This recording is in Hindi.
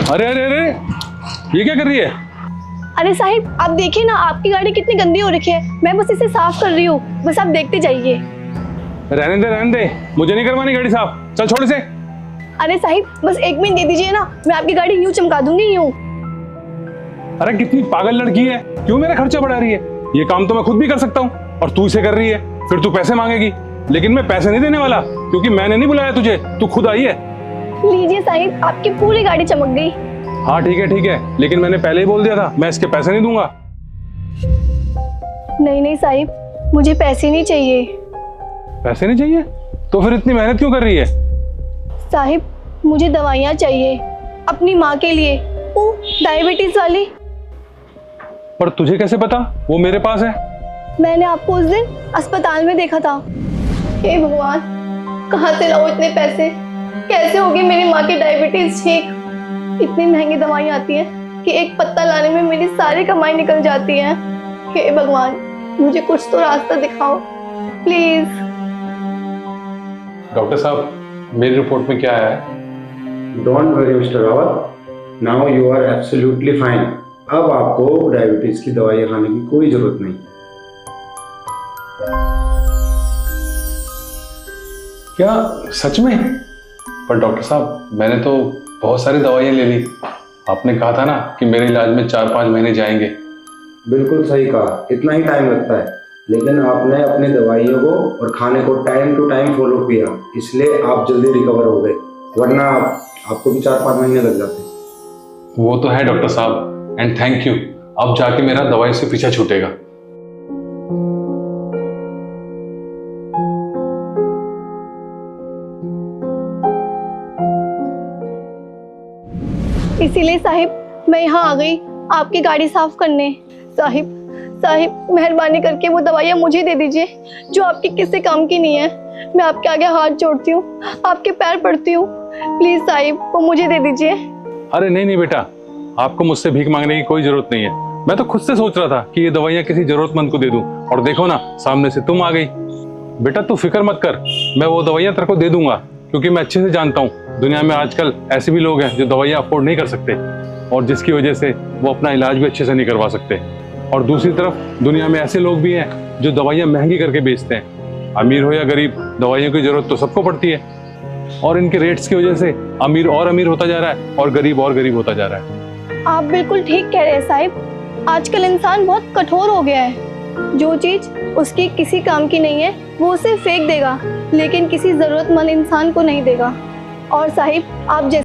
अरे अरे अरे, ये क्या कर रही है? अरे साहिब आप देखिए ना, आपकी गाड़ी कितनी गंदी हो रखी है। मैं बस इसे साफ कर रही हूँ, बस आप देखते जाइए। रहने दे, मुझे नहीं करवानी गाड़ी साफ। चल छोड़ इसे। अरे साहिब बस 1 मिनट दे दीजिए ना, मैं आपकी गाड़ी यूं चमका दूंगी यूं। अरे कितनी पागल लड़की है, क्यों मेरा खर्चा बढ़ा रही है? ये काम तो मैं खुद भी कर सकता हूँ और तू इसे कर रही है। फिर तू पैसे मांगेगी, लेकिन मैं पैसे नहीं देने वाला, क्योंकि मैंने नहीं बुलाया तुझे, तू खुद आई है। लीजिए साहिब, आपकी पूरी गाड़ी चमक गई। हाँ ठीक है, लेकिन मैंने पहले ही बोल दिया था मैं इसके पैसे नहीं दूंगा। नहीं साहिब, मुझे पैसे नहीं चाहिए। पैसे नहीं चाहिए? तो फिर इतनी मेहनत क्यों कर रही है? साहिब मुझे दवाइयाँ चाहिए अपनी माँ के लिए, वो डायबिटीज वाली। पर तुझे कैसे पता वो मेरे पास है? मैंने आपको उस दिन अस्पताल में देखा था। हे भगवान, कहाँ से लाऊं इतने पैसे? कैसे होगी मेरी माँ की डायबिटीज ठीक? इतनी महंगी दवाइयाँ आती हैं कि एक पत्ता लाने में मेरी सारी कमाई निकल जाती है। हे भगवान, मुझे कुछ तो रास्ता दिखाओ प्लीज। डॉक्टर साहब, मेरी रिपोर्ट में क्या है? Don't worry mister Rawat, now you are absolutely fine. अब आपको डायबिटीज की दवाई खाने की कोई जरूरत नहीं। क्या सच में? पर डॉक्टर साहब, मैंने तो बहुत सारी दवाइयाँ ले ली। आपने कहा था ना कि मेरे इलाज में 4-5 महीने जाएंगे। बिल्कुल सही कहा, इतना ही टाइम लगता है, लेकिन आपने अपनी दवाइयों को और खाने को टाइम टू टाइम फॉलो किया, इसलिए आप जल्दी रिकवर हो गए, वरना आपको भी 4-5 महीने लग जाते। वो तो है डॉक्टर साहब, एंड थैंक यू। अब जाके मेरा दवाई से पीछा छूटेगा। इसीलिए साहिब मैं यहाँ आ गई आपकी गाड़ी साफ करने। साहिब मेहरबानी करके वो दवाइयाँ मुझे दे दीजिए जो आपके किसी काम की नहीं है। मैं आपके आगे हाथ जोड़ती हूँ, आपके पैर पड़ती हूँ, प्लीज साहिब वो मुझे दे दीजिए। अरे नहीं बेटा, आपको मुझसे भीख मांगने की कोई जरूरत नहीं है। मैं तो खुद से सोच रहा था कि ये दवाइयाँ किसी जरूरतमंद को दे दूं, और देखो ना, सामने से तुम आ गई। बेटा तू फिक्र मत कर, मैं वो दवाइयाँ तेरे को दे दूंगा, क्योंकि मैं अच्छे से जानता हूँ दुनिया में आजकल ऐसे भी लोग हैं जो दवाइयाँ अफोर्ड नहीं कर सकते, और जिसकी वजह से वो अपना इलाज भी अच्छे से नहीं करवा सकते। और दूसरी तरफ दुनिया में ऐसे लोग भी हैं जो दवाइयाँ महंगी करके बेचते हैं। अमीर हो या गरीब, दवाइयों की जरूरत तो सबको पड़ती है, और इनके रेट्स की वजह से अमीर और अमीर होता जा रहा है और गरीब होता जा रहा है। आप बिल्कुल ठीक कह रहे हैं साहिब, आजकल इंसान बहुत कठोर हो गया है। जो चीज उसकी किसी काम की नहीं है वो उसे फेंक देगा, लेकिन किसी जरूरतमंद इंसान को नहीं देगा। और साहिब आप जैसे